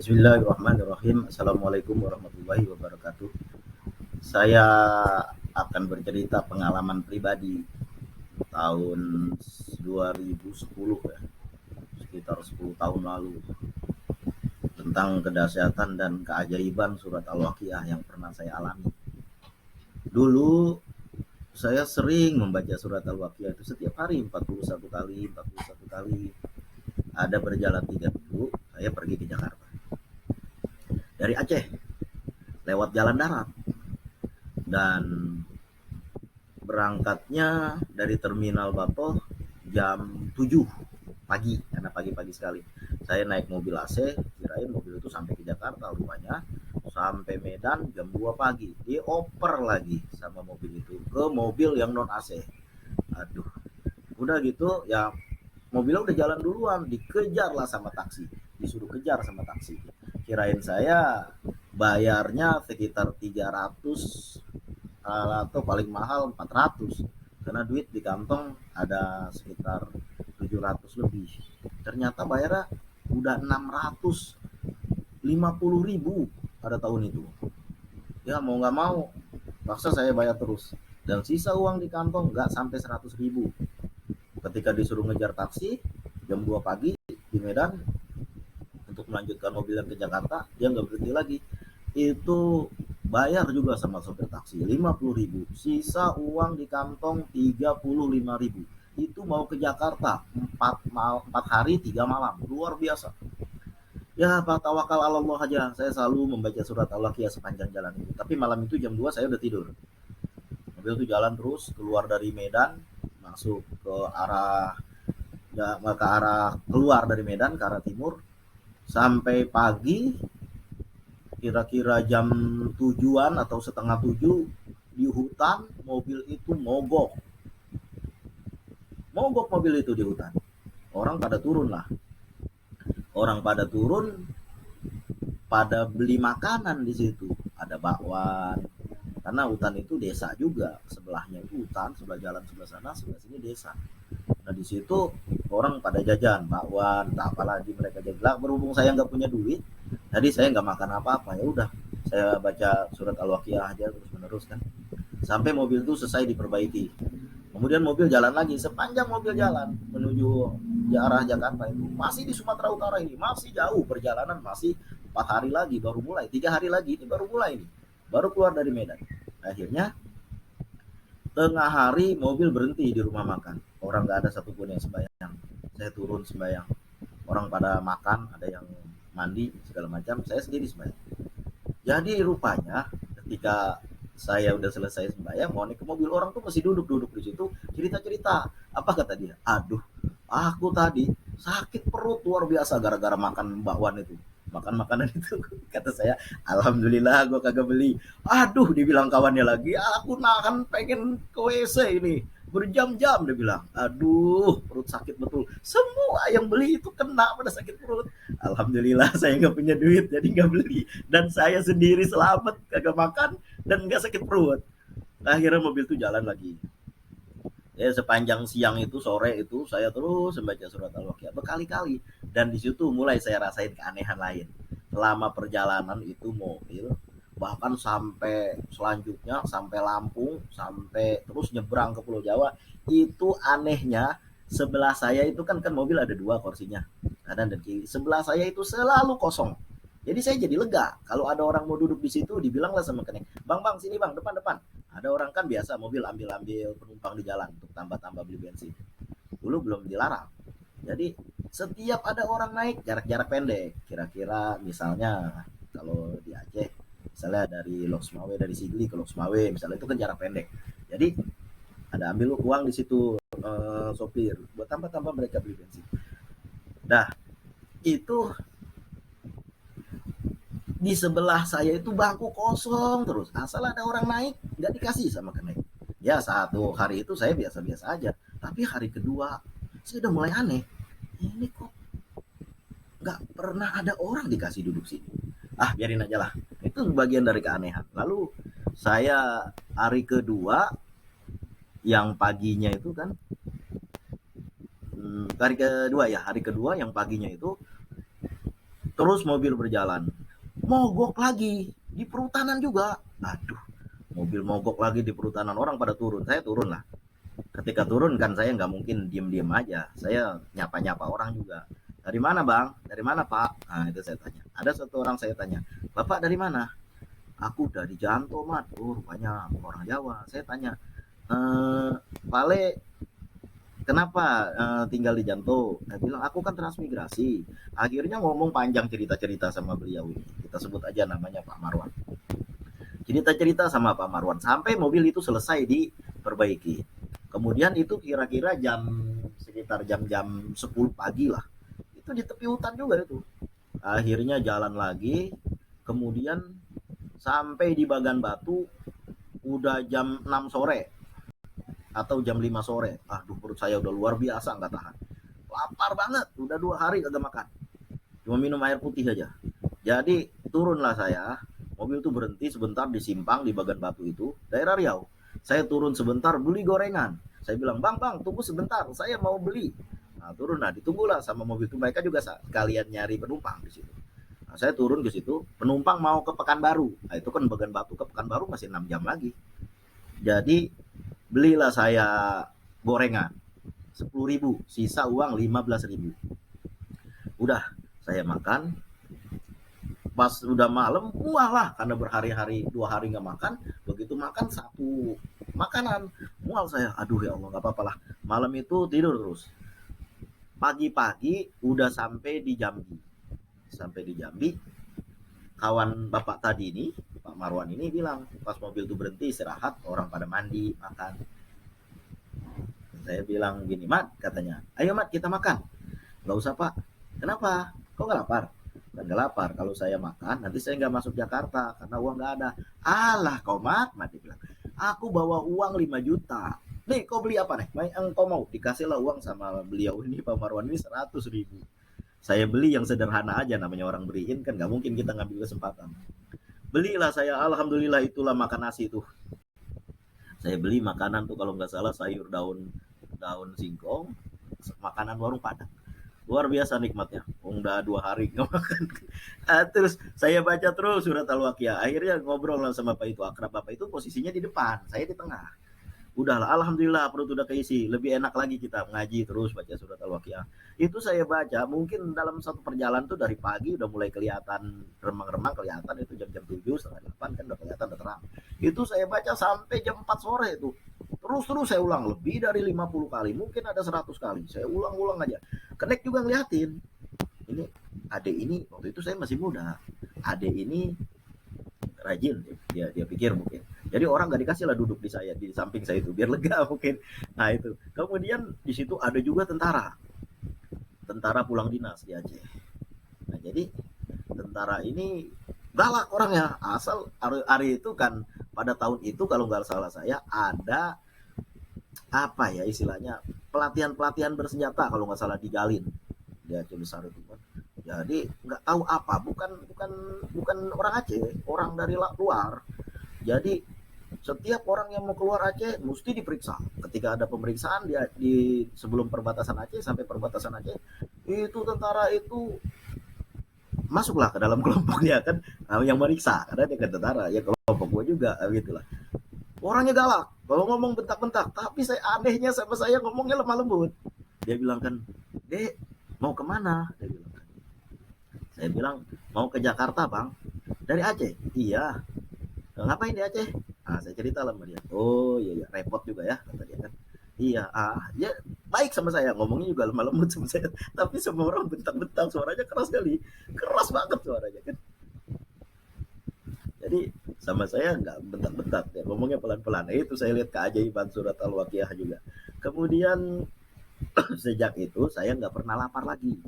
Bismillahirrahmanirrahim. Assalamualaikum warahmatullahi wabarakatuh. Saya akan bercerita pengalaman pribadi tahun 2010 ya, sekitar 10 tahun lalu, tentang kedahsyatan dan keajaiban surat Al-Waqiah yang pernah saya alami. Dulu saya sering membaca surat Al-Waqiah itu setiap hari, 41 kali, 41 kali. Ada berjalan 3 minggu, saya pergi ke Jakarta. Dari Aceh, lewat jalan darat. Dan berangkatnya dari terminal Batoh jam 7 pagi, karena pagi-pagi sekali. Saya naik mobil AC, kirain mobil itu sampai ke Jakarta, rupanya sampai Medan jam 2 pagi. Dioper lagi sama mobil itu ke mobil yang non AC. Aduh, udah gitu ya, mobilnya udah jalan duluan, dikejar lah sama taksi, disuruh kejar sama taksi. Kirain saya bayarnya sekitar 300 atau paling mahal 400, karena duit di kantong ada sekitar 700 lebih. Ternyata bayarnya udah 650.000 pada tahun itu. Ya mau nggak mau paksa saya bayar terus, dan sisa uang di kantong nggak sampai 100.000. Ketika disuruh ngejar taksi jam 2 pagi di Medan untuk melanjutkan mobil yang ke Jakarta, dia nggak berhenti lagi. Itu bayar juga sama sopir taksi 50.000, sisa uang di kantong 35.000. Itu mau ke Jakarta 4 hari 3 malam, luar biasa. Ya Pak, tawakal Allah aja, saya selalu membaca surat Al-Waqiah sepanjang jalan itu. Tapi malam itu jam 2 saya udah tidur. Mobil itu jalan terus keluar dari Medan, masuk ke arah, ya, ke arah keluar dari Medan ke arah timur, sampai pagi kira-kira jam tujuan atau setengah 7 di hutan. Mobil itu mogok mobil itu di hutan. Orang pada turun lah, orang pada turun, pada beli makanan di situ. Ada bakwan, karena hutan itu desa juga, sebelahnya itu hutan, sebelah jalan sebelah sana, sebelah sini desa. Nah di situ orang pada jajan bakwan, tak apa lagi mereka jajan. Berhubung saya nggak punya duit, tadi saya nggak makan apa-apa, ya udah saya baca surat Al-Waqiah aja terus menerus kan, sampai mobil itu selesai diperbaiki. Kemudian mobil jalan lagi, sepanjang mobil jalan menuju arah Jakarta itu masih di Sumatera Utara, ini masih jauh perjalanan, masih 4 hari lagi baru mulai, 3 hari lagi ini baru mulai, ini baru keluar dari Medan. Akhirnya tengah hari mobil berhenti di rumah makan, orang nggak ada satupun yang sembahyang. Saya turun sembahyang, orang pada makan, ada yang mandi segala macam, saya sendiri sembahyang. Jadi rupanya ketika saya udah selesai sembahyang mau naik ke mobil, orang tuh masih duduk-duduk di situ, cerita-cerita. Apa kata dia? Aduh, aku tadi sakit perut luar biasa gara-gara makan bakwan itu, makan makanan itu. Kata saya, alhamdulillah gue kagak beli. Aduh, dibilang kawannya lagi, aku nahan pengen ke WC ini berjam-jam, dia bilang. Aduh, perut sakit betul. Semua yang beli itu kena pada sakit perut. Alhamdulillah saya nggak punya duit jadi nggak beli, dan saya sendiri selamat kagak makan dan nggak sakit perut. Akhirnya mobil tuh jalan lagi. Ya sepanjang siang itu, sore itu saya terus membaca surat Al-Waqiah berkali-kali, dan di situ mulai saya rasain keanehan lain. Selama perjalanan itu mobil, bahkan sampai selanjutnya sampai Lampung, sampai terus nyebrang ke Pulau Jawa, itu anehnya sebelah saya itu kan mobil ada dua kursinya, kanan dan kiri. Sebelah saya itu selalu kosong. Jadi saya jadi lega. Kalau ada orang mau duduk di situ, dibilanglah sama kenek, bang sini bang, depan depan. Ada orang kan biasa mobil ambil-ambil penumpang di jalan untuk tambah-tambah beli bensin. Dulu belum dilarang. Jadi setiap ada orang naik, jarak-jarak pendek. Kira-kira misalnya kalau di Aceh, misalnya dari Loksmawe, dari Sigli ke Loksmawe, misalnya itu kan jarak pendek. Jadi ada ambil uang di situ, sopir buat tambah-tambah mereka beli bensin. Nah itu di sebelah saya itu bangku kosong terus, asal ada orang naik nggak dikasih sama kenaik. Ya satu hari itu saya biasa-biasa aja, tapi hari kedua saya udah mulai aneh, ini kok nggak pernah ada orang dikasih duduk sini. Ah biarin aja lah, itu bagian dari keanehan. Lalu saya hari kedua yang paginya itu kan, hari kedua yang paginya itu Terus mobil berjalan, mogok lagi di perhutanan juga. Aduh, mobil mogok lagi di perhutanan, orang pada turun, saya turun lah. Ketika turun kan saya nggak mungkin diem-diem aja, saya nyapa-nyapa orang juga. Dari mana bang? Dari mana pak? Nah itu saya tanya. Ada satu orang saya tanya, bapak dari mana? Aku dari Janto mat. Oh rupanya orang Jawa. Saya tanya, Pale kenapa tinggal di Janto? Dia bilang aku kan transmigrasi. Akhirnya ngomong panjang cerita-cerita sama beliau ini. Kita sebut aja namanya Pak Marwan. Cerita-cerita sama Pak Marwan sampai mobil itu selesai diperbaiki. Kemudian itu kira-kira sekitar jam-jam 10 pagi lah. Itu di tepi hutan juga itu. Akhirnya jalan lagi. Kemudian sampai di Bagan Batu udah jam 6 sore atau jam 5 sore. Aduh perut saya udah luar biasa nggak tahan. Lapar banget, udah 2 hari kagak makan. Cuma minum air putih aja. Jadi turunlah saya, mobil tuh berhenti sebentar di simpang di Bagan Batu itu, daerah Riau. Saya turun sebentar beli gorengan. Saya bilang, bang, tunggu sebentar, saya mau beli. Nah, turun, nah ditunggulah sama mobil itu. Mereka juga sekalian nyari penumpang di situ. Nah, saya turun ke situ, penumpang mau ke Pekanbaru. Nah, itu kan Bagan Batu ke Pekanbaru masih 6 jam lagi. Jadi belilah saya gorengan 10.000, sisa uang 15.000. Udah saya makan, pas udah malam mual lah karena berhari-hari 2 hari nggak makan. Begitu makan satu makanan mual saya, aduh ya Allah nggak apa-apa lah. Malam itu tidur terus. Pagi-pagi udah sampai di Jambi, kawan bapak tadi ini Pak Marwan ini bilang pas mobil tuh berhenti istirahat, orang pada mandi makan. Saya bilang gini, mat, katanya, ayo mat kita makan. Nggak usah pak. Kenapa? Kok nggak lapar? Nggak lapar. Kalau saya makan nanti saya nggak masuk Jakarta karena uang nggak ada. Alah kau mat dia bilang, aku bawa uang 5 juta. Nih kau beli apa nih? Engkau mau? Dikasihlah uang sama beliau ini Pak Marwan ini 100.000. Saya beli yang sederhana aja, namanya orang beliin kan nggak mungkin kita ngambil kesempatan. Belilah saya, alhamdulillah itulah makan nasi itu. Saya beli makanan tuh kalau nggak salah sayur daun daun singkong, makanan warung Padang. Luar biasa nikmatnya. Udah 2 hari nggak makan. Terus saya baca terus surat Al-Waqiah. Akhirnya ngobrol sama Pak itu, akrab Bapak itu posisinya di depan, saya di tengah. Udahlah, alhamdulillah perut udah keisi. Lebih enak lagi kita ngaji terus baca surat Al-Waqiah. Itu saya baca mungkin dalam satu perjalanan tuh dari pagi udah mulai kelihatan remang-remang, kelihatan itu jam-jam 7, setengah 8 kan udah kelihatan udah terang. Itu saya baca sampai jam 4 sore itu. Terus saya ulang lebih dari 50 kali, mungkin ada 100 kali. Saya ulang-ulang aja. Kenek juga ngeliatin. Ini adek ini waktu itu saya masih muda. Adek ini rajin, dia pikir mungkin. Jadi orang gak dikasih lah duduk di samping saya itu biar lega mungkin. Nah itu. Kemudian di situ ada juga tentara pulang dinas di Aceh. Nah jadi tentara ini galak orangnya. Asal hari itu kan pada tahun itu kalau nggak salah saya ada apa ya istilahnya pelatihan bersenjata kalau nggak salah di Galin di Aceh Besar itu kan. Jadi nggak tahu apa, bukan orang Aceh, orang dari luar. Jadi setiap orang yang mau keluar Aceh mesti diperiksa. Ketika ada pemeriksaan di sebelum perbatasan Aceh sampai perbatasan Aceh, itu tentara itu masuklah ke dalam kelompoknya kan, yang meriksa karena dia kan tentara ya, kelompok gue juga gitulah. Orangnya galak, kalau ngomong bentak-bentak, tapi saya anehnya sama saya ngomongnya lemah lembut. Dia bilang kan, dek mau kemana? Dia bilang kan. Saya bilang mau ke Jakarta bang. Dari Aceh? Iya. Ngapain di Aceh? Saya cerita lah sama dia. Oh iya, repot juga ya kata dia kan. Iya, ya baik sama saya, ngomongnya juga lemah lembut sama saya. Tapi semua orang bentak-bentak, suaranya keras kali, keras banget suaranya kan. Jadi sama saya nggak bentak-bentak ya, ngomongnya pelan-pelan. Itu saya lihat keajaiban surat Al-Waqiah juga. Kemudian sejak itu saya nggak pernah lapar lagi.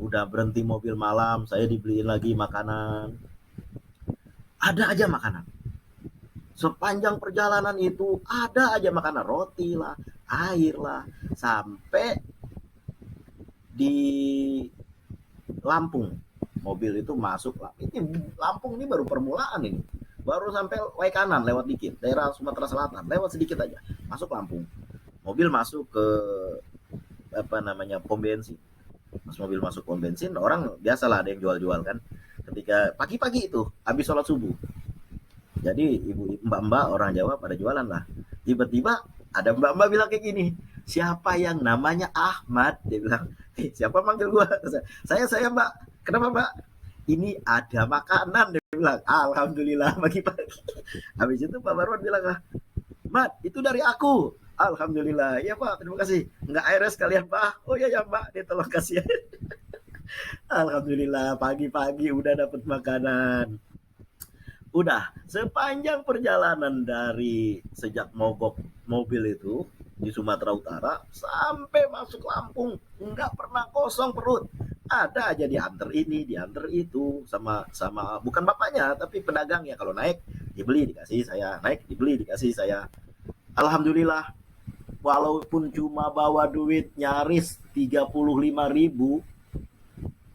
Udah berhenti mobil malam, saya dibeliin lagi makanan. Ada aja makanan. Sepanjang perjalanan itu ada aja makanan, roti lah, air lah, sampai di Lampung. Mobil itu masuk lah. Ini Lampung ini baru permulaan ini. Baru sampai kanan lewat dikit, daerah Sumatera Selatan, lewat sedikit aja, masuk Lampung. Mobil masuk ke apa namanya pom bensin. Pas mobil masuk pom bensin, orang biasalah ada yang jual-jual kan. Ketika pagi-pagi itu habis sholat subuh, jadi ibu mbak-mbak orang Jawa pada jualan lah. Tiba-tiba ada mbak-mbak bilang kayak gini, siapa yang namanya Ahmad? Dia bilang, siapa manggil gua? Saya mbak. Kenapa mbak? Ini ada makanan. Dia bilang, alhamdulillah pagi-pagi. Habis itu Pak Marwan bilang lah, Mat, itu dari aku. Alhamdulillah. Ya Pak, terima kasih. Enggak airnya sekalian Pak. Oh iya ya Mbak, dia tolong kasih. Alhamdulillah pagi-pagi udah dapat makanan. Udah sepanjang perjalanan dari sejak mogok mobil itu di Sumatera Utara sampai masuk Lampung nggak pernah kosong perut, ada aja diantar ini diantar itu sama sama bukan bapaknya tapi pedagangnya, kalau naik dibeli dikasih saya, naik dibeli dikasih saya. Alhamdulillah walaupun cuma bawa duit nyaris 35.000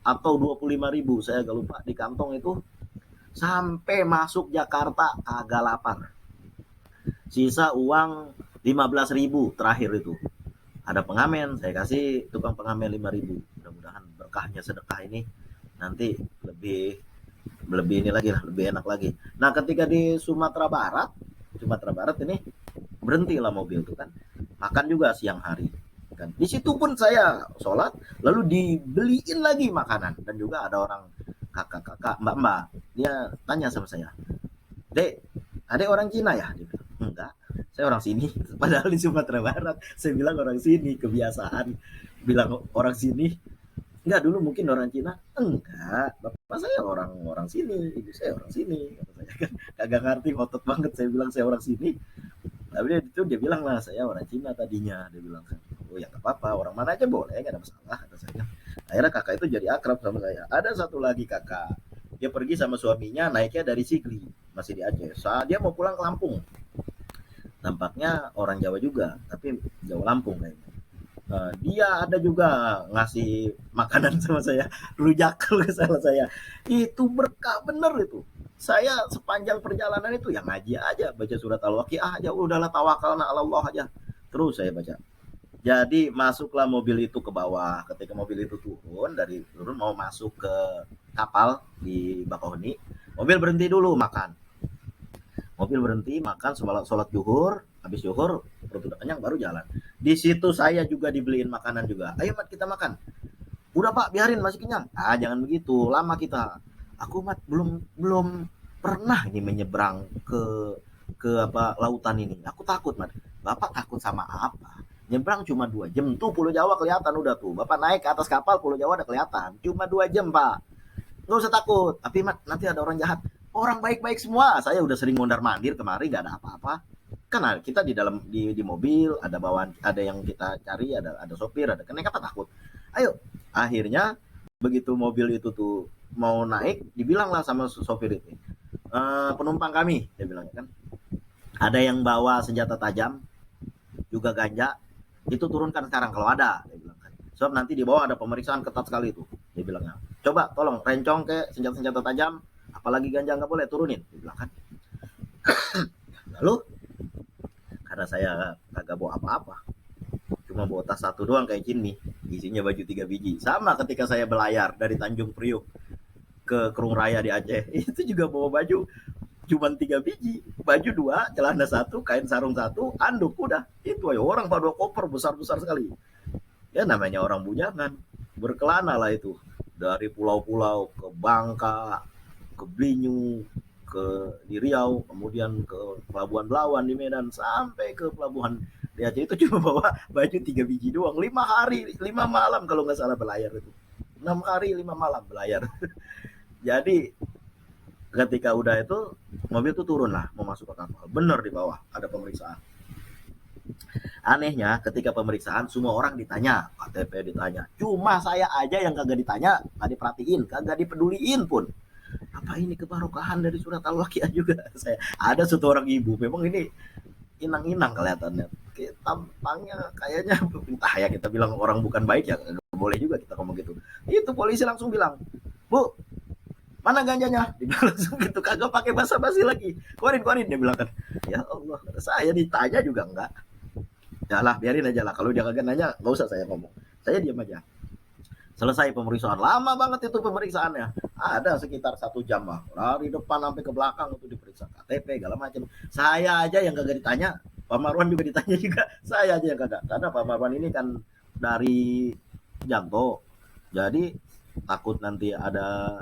atau 25.000, saya agak lupa, di kantong itu sampai masuk Jakarta kagak lapar. Sisa uang 15.000 terakhir itu. Ada pengamen, saya kasih tukang pengamen 5.000. Mudah-mudahan berkahnya sedekah ini nanti lebih lebih ini lagi lah, lebih enak lagi. Nah, ketika di Sumatera Barat ini berhentilah mobil itu kan. Makan juga siang hari. Kan. Di situ pun saya sholat, lalu dibeliin lagi makanan dan juga ada orang kakak-kakak, mbak-mbak, dia tanya sama saya, Dek, adek orang Cina ya? Dia bilang, enggak, saya orang sini. Padahal di Sumatera Barat, saya bilang orang sini, kebiasaan bilang orang sini. Enggak, dulu mungkin orang Cina. Enggak, bapak saya orang orang sini, ibu saya orang sini. Saya kan kagak ngerti, ngotot banget saya bilang saya orang sini. Tapi dia bilang lah saya orang Cina tadinya. Dia bilang, oh ya nggak apa-apa, orang mana aja boleh, nggak ada masalah kata saya. Akhirnya kakak itu jadi akrab sama saya. Ada satu lagi kakak, dia pergi sama suaminya naiknya dari Sigli, masih di Aceh. Saat dia mau pulang ke Lampung, nampaknya orang Jawa juga, tapi Jawa Lampung kayaknya. Dia ada juga ngasih makanan sama saya, rujak kalau salah saya. Itu berkah bener itu. Saya sepanjang perjalanan itu yang ngaji aja, baca surat Al-Waqiah aja, udahlah tawakal na Allah aja. Terus saya baca. Jadi masuklah mobil itu ke bawah. Ketika mobil itu turun mau masuk ke kapal di Bakauheni, mobil berhenti dulu makan. Mobil berhenti makan, sholat zuhur, habis zuhur perut udah kenyang baru jalan. Di situ saya juga dibeliin makanan juga. Ayo Mat kita makan. Udah Pak biarin masih kenyang. Ah jangan begitu, lama kita. Aku Mat belum belum pernah ini menyeberang ke apa lautan ini. Aku takut Mat. Bapak takut sama apa? Nyebrang cuma 2 jam tuh Pulau Jawa kelihatan udah tuh. Bapak naik ke atas kapal Pulau Jawa udah kelihatan. Cuma 2 jam Pak. Nggak usah takut. Tapi Mat nanti ada orang jahat. Orang baik-baik semua. Saya udah sering mondar mandir kemari nggak ada apa-apa. Kan kita di dalam di mobil ada bawaan, ada yang kita cari, ada sopir, ada kenapa takut. Ayo. Akhirnya begitu mobil itu tuh mau naik, dibilang lah sama sopir itu. Penumpang kami, dia bilang kan. Ada yang bawa senjata tajam, juga ganja, itu turunkan sekarang kalau ada, dia bilang kan. Sebab nanti di bawah ada pemeriksaan ketat sekali itu, dia bilangnya. Coba tolong rencong ke senjata-senjata tajam, apalagi ganja nggak boleh turunin, dia bilang kan. Lalu karena saya kagak bawa apa-apa, cuma bawa tas satu doang kayak gini, isinya baju 3 biji. Sama ketika saya belayar dari Tanjung Priuk ke Kerung Raya di Aceh, itu juga bawa baju cuma 3 biji, baju 2, celana 1, kain sarung 1, anduk udah. Itu ayo orang pada koper besar-besar sekali. Ya namanya orang bujangan, berkelana lah itu. Dari pulau-pulau ke Bangka, ke Blinyu, ke di Riau, kemudian ke Pelabuhan Belawan di Medan, sampai ke pelabuhan di Aceh itu cuma bawa baju 3 biji doang. 5 hari, 5 malam kalau nggak salah belayar itu. 6 hari, 5 malam belayar. Jadi ketika udah itu mobil tuh turun lah mau masuk ke kapal, bener di bawah ada pemeriksaan. Anehnya ketika pemeriksaan semua orang ditanya, KTP ditanya, cuma saya aja yang kagak ditanya, nggak diperhatiin, kagak dipeduliin pun. Apa ini kebarokahan dari surat Al-Waqiah juga. Saya ada satu orang ibu, memang ini inang-inang kelihatannya, tampangnya kayaknya entah ya, kita bilang orang bukan baik ya, nggak boleh juga kita ngomong gitu. Itu polisi langsung bilang, Bu, mana ganjanya? Dia bilang langsung gitu, kagak pakai basa-basi lagi. Keluarin, dia bilang kan. Ya Allah, saya ditanya juga enggak. Ya lah, biarin aja lah. Kalau dia kagak nanya, nggak usah saya ngomong. Saya diam aja. Selesai pemeriksaan, lama banget itu pemeriksaannya, ada sekitar 1 jam lah, dari depan sampai ke belakang itu diperiksa KTP segala macam. Saya aja yang kagak ditanya, Pak Marwan juga ditanya juga, saya aja yang kagak, karena Pak Marwan ini kan dari Janto, jadi takut nanti ada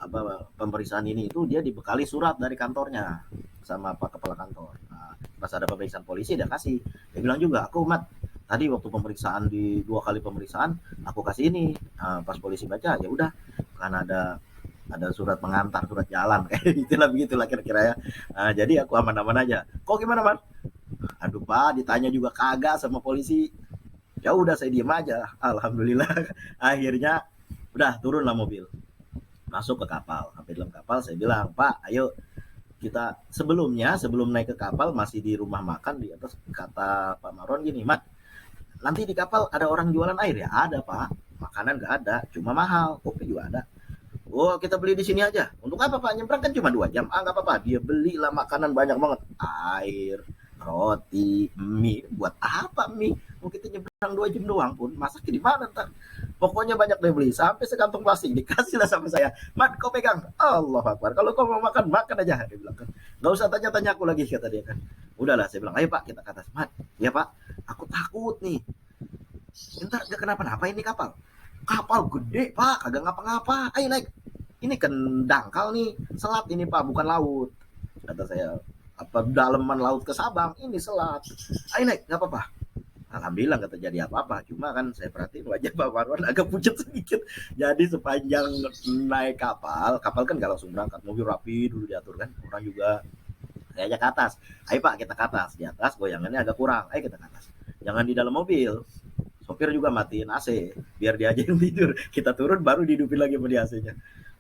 apa pemeriksaan ini itu, dia dibekali surat dari kantornya sama Pak Kepala Kantor. Nah, pas ada pemeriksaan polisi dia kasih, dia bilang juga, aku Mat tadi waktu pemeriksaan di 2 kali pemeriksaan aku kasih ini. Nah, pas polisi baca ya udah, kan ada surat pengantar, surat jalan kayak begitulah kira-kira ya. Nah, jadi aku aman-aman aja. Kok gimana Mas? Aduh Pak, ditanya juga kagak sama polisi. Ya udah saya diem aja. Alhamdulillah akhirnya udah turunlah mobil, masuk ke kapal. Sampai dalam kapal saya bilang, Pak ayo kita, sebelum naik ke kapal masih di rumah makan di atas, kata Pak Marwan gini, Mat nanti di kapal ada orang jualan air ya? Ada Pak, makanan nggak ada, cuma mahal, kopi juga ada. Oh kita beli di sini aja. Untuk apa Pak? Nyebrang kan cuma 2 jam. Ah nggak apa-apa. Dia belilah makanan banyak banget. Air, roti, mie. Buat apa mie? Mau kita nyebrang 2 jam doang pun. Masaknya di mana ntar? Pokoknya banyak dia beli. Sampai sekantong plastik dikasihlah sama saya. Mat kau pegang. Allah Akbar. Kalau kau mau makan, makan aja. Dia bilang kan. Gak usah tanya-tanya aku lagi kata dia kan. Udahlah saya bilang, ayo Pak kita ke atas. Mat, ya Pak. Aku takut nih. Entar gak kenapa-napa ini kapal. Kapal gede Pak, kagak ngapa-ngapa. Ayo naik. Ini kan dangkal nih, selat ini Pak, bukan laut. Kata saya, apa daleman laut ke Sabang, ini selat. Ayo naik, nggak apa-apa. Alhamdulillah nggak terjadi apa-apa. Cuma kan saya perhatiin wajah Pak Marwan agak pucat sedikit. Jadi sepanjang naik kapal, kapal kan nggak langsung berangkat, mobil rapi dulu diatur kan. Orang juga saya ajak ke atas. Ayo Pak kita ke atas. Di atas goyangannya agak kurang. Ayo kita ke atas. Jangan di dalam mobil. Sopir juga matiin AC biar dia aja yang tidur. Kita turun baru dihidupin lagi sama di AC-nya.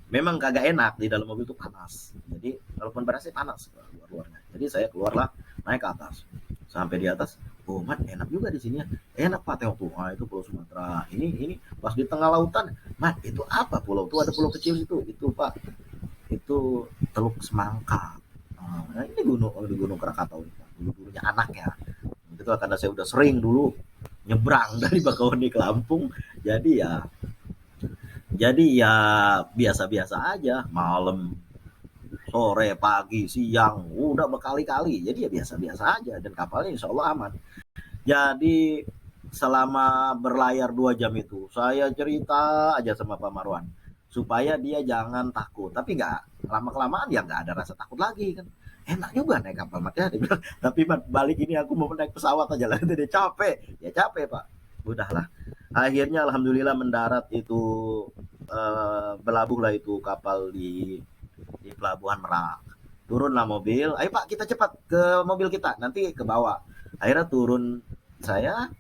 Memang kagak enak di dalam mobil itu panas. Jadi walaupun ber-AC panas luar-luarnya. Jadi saya keluarlah naik ke atas. Sampai di atas, oh Mat enak juga di sini ya. Enak Pak, tengok tuh. Ah, itu Pulau Sumatera. Ini pas di tengah lautan. Mat, itu apa pulau? Tuh ada pulau kecil itu. Itu Pak. Itu Teluk Semangka. Nah, ini gunung Krakatau ini. Dulu-dulunya anak ya. Itu karena saya udah sering dulu nyebrang dari Bakauheni ke Lampung. Jadi ya biasa-biasa aja, malam, sore, pagi, siang, udah berkali-kali. Jadi ya biasa-biasa aja dan kapalnya insya Allah aman. Jadi selama berlayar 2 jam itu saya cerita aja sama Pak Marwan supaya dia jangan takut. Tapi nggak lama kelamaan ya nggak ada rasa takut lagi kan. Enak juga naik kapal Mat ya, dia bilang. Tapi Mat balik ini aku mau naik pesawat aja lah. Dia capek, ya capek Pak. Udahlah. Akhirnya alhamdulillah mendarat itu, berlabuhlah itu kapal di pelabuhan Merak. Turunlah mobil, ayo Pak kita cepat ke mobil kita, nanti ke bawah. Akhirnya turun saya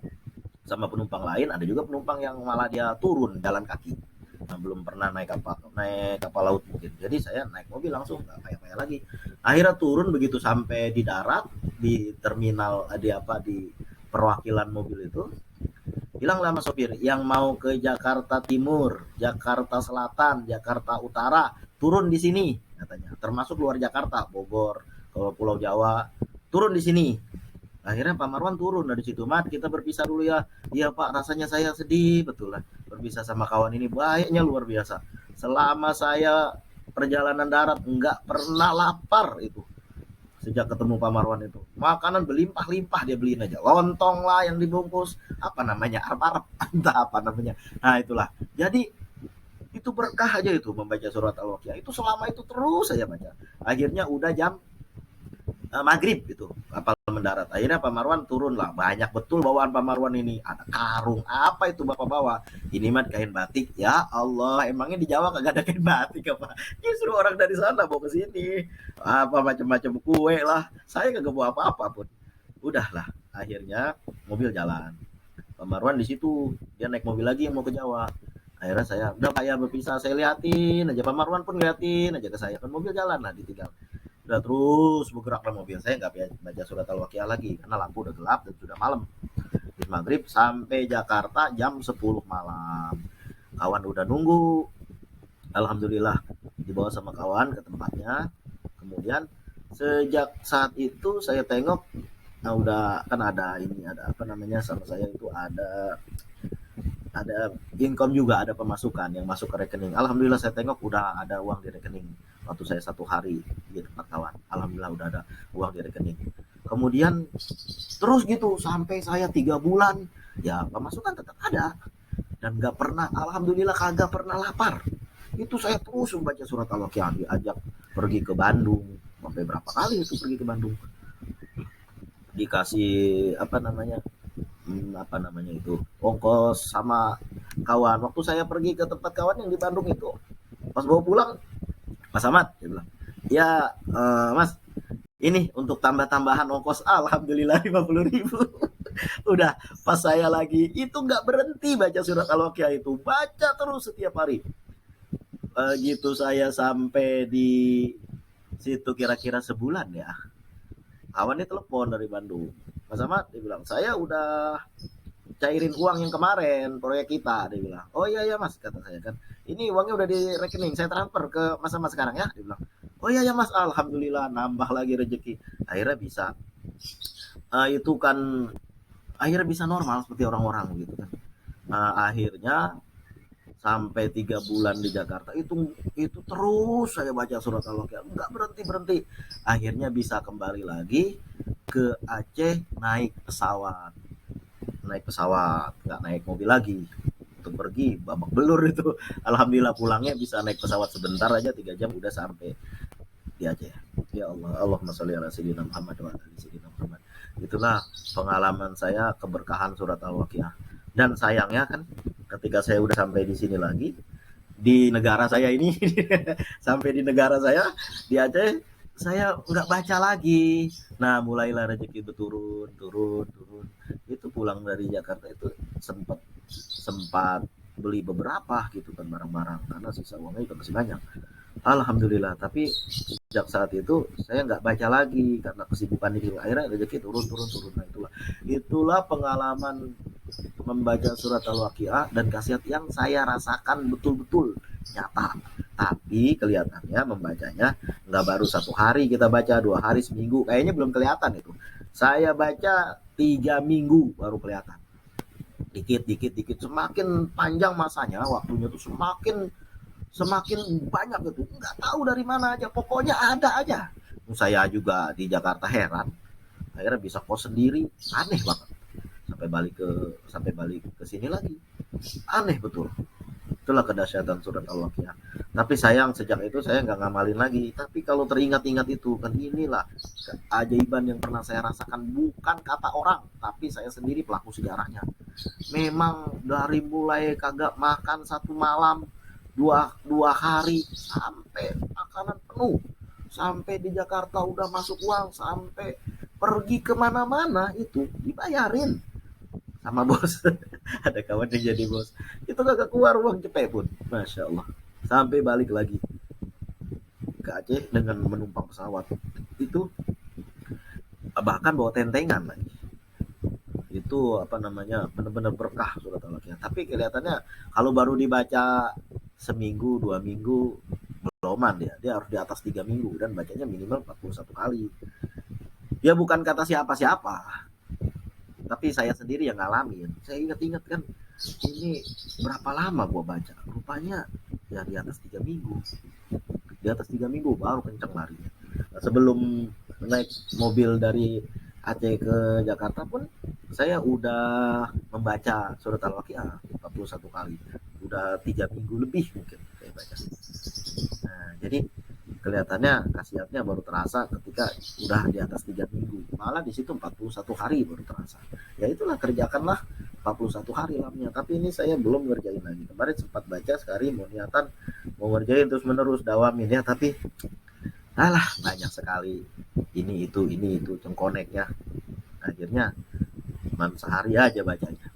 sama penumpang lain, ada juga penumpang yang malah dia turun jalan kaki. Nah, belum pernah naik kapal laut mungkin. Jadi saya naik mobil langsung, nggak payah-payah lagi. Akhirnya turun begitu sampai di darat di terminal, di perwakilan mobil itu, bilang sama sopir yang mau ke Jakarta Timur, Jakarta Selatan, Jakarta Utara turun di sini katanya, termasuk luar Jakarta, Bogor, kalau Pulau Jawa turun di sini. Akhirnya Pak Marwan turun dari situ. Mat kita berpisah dulu ya. Iya Pak, rasanya saya sedih betul lah berpisah sama kawan ini, baiknya luar biasa. Selama saya perjalanan darat nggak pernah lapar itu sejak ketemu Pak Marwan itu. Makanan berlimpah-limpah dia beliin aja. Lontong lah yang dibungkus, apa namanya, arep-arep, entah apa namanya. Nah itulah. Jadi itu berkah aja itu membaca surat Al-Waqiah. Itu selama itu terus saya baca. Akhirnya udah jam maghrib itu kapal mendarat. Akhirnya Pak Marwan turun lah. Banyak betul bawaan Pak Marwan ini. Ada karung. Apa itu Bapak bawa? Ini mah kain batik. Ya Allah, emangnya di Jawa kagak ada kain batik apa? Justru orang dari sana bawa ke sini. Apa macam-macam kue lah. Saya kagak bawa apa-apa pun. Udahlah. Akhirnya mobil jalan. Pak Marwan di situ. Dia naik mobil lagi yang mau ke Jawa. Akhirnya saya udah Pak ya berpisah, saya liatin aja, Pak Marwan pun liatin aja ke saya, kan mobil jalan lah ditinggal. Udah terus bergeraklah mobil, saya nggak baca surat Al-Waqiah lagi karena lampu udah gelap dan sudah malam. Habis maghrib sampai Jakarta jam 10 malam. Kawan udah nunggu. Alhamdulillah dibawa sama kawan ke tempatnya. Kemudian sejak saat itu saya tengok, nah udah kan ada ini, ada apa namanya, sama saya itu ada income juga, ada pemasukan yang masuk ke rekening. Alhamdulillah saya tengok udah ada uang di rekening waktu saya 1 hari di tempat kawan. Alhamdulillah udah ada uang di rekening. Kemudian terus gitu sampai saya 3 bulan, ya pemasukan tetap ada dan nggak pernah, alhamdulillah kagak pernah lapar. Itu saya terus membaca surat Al-Waqiah, diajak pergi ke Bandung, sampai berapa kali itu pergi ke Bandung, dikasih apa namanya itu ongkos sama kawan. Waktu saya pergi ke tempat kawan yang di Bandung itu, pas bawa pulang, Mas Ahmad dia bilang, ya Mas, ini untuk tambah-tambahan ongkos, alhamdulillah 50.000. Udah pas saya lagi itu nggak berhenti baca surat Al-Waqiah, itu baca terus setiap hari. Gitu saya sampai di situ kira-kira sebulan ya. Kawannya telepon dari Bandung, Mas Ahmad dia bilang, saya udah cairin uang yang kemarin proyek kita, dia bilang. Oh iya ya Mas, kata saya kan, ini uangnya udah di rekening, saya transfer ke Mas Ahmad sekarang ya, dia bilang. Oh iya ya Mas, alhamdulillah nambah lagi rezeki, akhirnya bisa itu kan, akhirnya bisa normal seperti orang-orang gitu kan. Akhirnya sampai 3 bulan di Jakarta itu terus saya baca surat Al-Waqiah, nggak berhenti berhenti. Akhirnya bisa kembali lagi ke Aceh, naik pesawat, nggak naik mobil lagi untuk pergi babak belur itu. Alhamdulillah pulangnya bisa naik pesawat sebentar aja, 3 jam udah sampai di Aceh. Ya Allah, Allahumma sholli ala sayyidina Muhammad wa ala sayyidina Muhammad. Itulah pengalaman saya keberkahan surat Al-Waqiah. Dan sayangnya kan ketika saya udah sampai di sini lagi, di negara saya ini, sampai di negara saya di Aceh, saya nggak baca lagi. Nah mulailah rezeki itu turun turun turun. Itu pulang dari Jakarta itu sempat sempat beli beberapa gitu kan barang-barang, karena sisa uangnya juga masih banyak. Alhamdulillah, tapi sejak saat itu saya nggak baca lagi karena kesibukan di akhirnya rezeki turun turun turun. Nah itulah pengalaman membaca surat Al-Waqiah dan khasiat yang saya rasakan betul-betul nyata. Tapi kelihatannya membacanya nggak baru 1 hari kita baca, 2 hari, seminggu, kayaknya belum kelihatan itu. Saya baca 3 minggu baru kelihatan. Dikit dikit dikit, semakin panjang masanya, waktunya tuh semakin semakin banyak itu, nggak tahu dari mana aja, pokoknya ada aja. Saya juga di Jakarta heran, akhirnya bisa kos sendiri, aneh banget. Sampai balik ke sini lagi, aneh betul. Itulah kedahsyatan surat Al-Waqiah. Tapi sayang sejak itu saya nggak ngamalin lagi. Tapi kalau teringat-ingat itu kan, inilah keajaiban yang pernah saya rasakan, bukan kata orang, tapi saya sendiri pelaku sejarahnya. Memang dari mulai kagak makan 1 malam, dua hari, sampai makanan penuh, sampai di Jakarta udah masuk uang, sampai pergi kemana-mana itu dibayarin sama bos. Ada kawan yang jadi bos, itu kagak keluar uang cepet pun, masya Allah. Sampai balik lagi ke Aceh dengan menumpang pesawat itu, bahkan bawa tentengan lagi. Itu apa namanya, benar-benar berkah surat Al-Waqiah. Tapi kelihatannya kalau baru dibaca seminggu 2 minggu beloman, dia harus di atas 3 minggu dan bacanya minimal 41 kali. Ya bukan kata siapa-siapa, tapi saya sendiri yang ngalamin. Saya ingat-ingat kan, ini berapa lama gua baca, rupanya ya di atas 3 minggu. Di atas 3 minggu baru kenceng larinya. Nah, sebelum naik mobil dari Aceh ke Jakarta pun saya udah membaca surat Al-Waqiah 41 kali. Udah 3 minggu lebih mungkin saya baca. Nah, jadi kelihatannya khasiatnya baru terasa ketika udah di atas 3 minggu. Malah di situ 41 hari baru terasa. Ya itulah, kerjakanlah 41 hari lamanya. Tapi ini saya belum ngerjain lagi. Kemarin sempat baca sekali, mau niatan mau ngerjain terus menerus dawamin ya, tapi alah banyak sekali ini itu cengkoneknya. Akhirnya cuma sehari aja bacanya.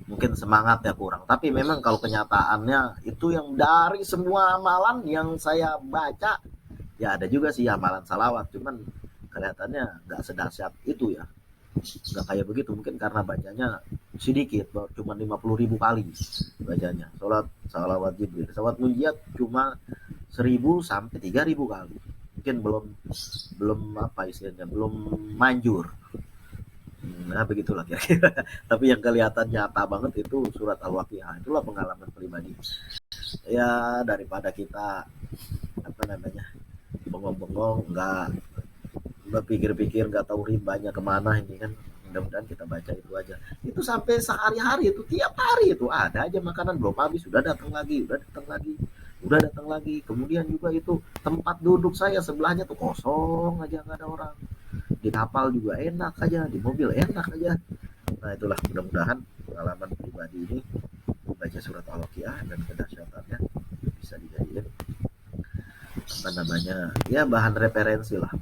Mungkin semangatnya kurang, tapi memang kalau kenyataannya itu yang dari semua amalan yang saya baca, ya ada juga sih amalan salawat, cuman kelihatannya nggak sedahsyat itu ya, nggak kayak begitu, mungkin karena bacanya sedikit, cuma 50.000 kali bacanya. Salawat Jibril, salawat munjiat cuma 1.000 sampai 3.000 kali, mungkin belum apa istilahnya, belum manjur. Nah, begitulah kira-kira. Tapi yang kelihatan nyata banget itu surat Al-Waqiah. Itulah pengalaman pribadi. Ya daripada kita apa namanya bengong-bengong, nggak pikir-pikir, nggak tahu rimbanya kemana ini kan. Mudah-mudahan kita baca itu aja. Itu sampai sehari-hari itu, tiap hari itu ada aja makanan belum habis, sudah datang lagi, udah datang lagi, udah datang lagi. Kemudian juga itu tempat duduk saya sebelahnya tuh kosong aja, nggak ada orang. Di kapal juga enak aja, di mobil enak aja. Nah itulah, mudah-mudahan pengalaman pribadi ini baca surat Al-Waqiah dan kedahsyatannya bisa dijadikan apa namanya ya bahan referensi lah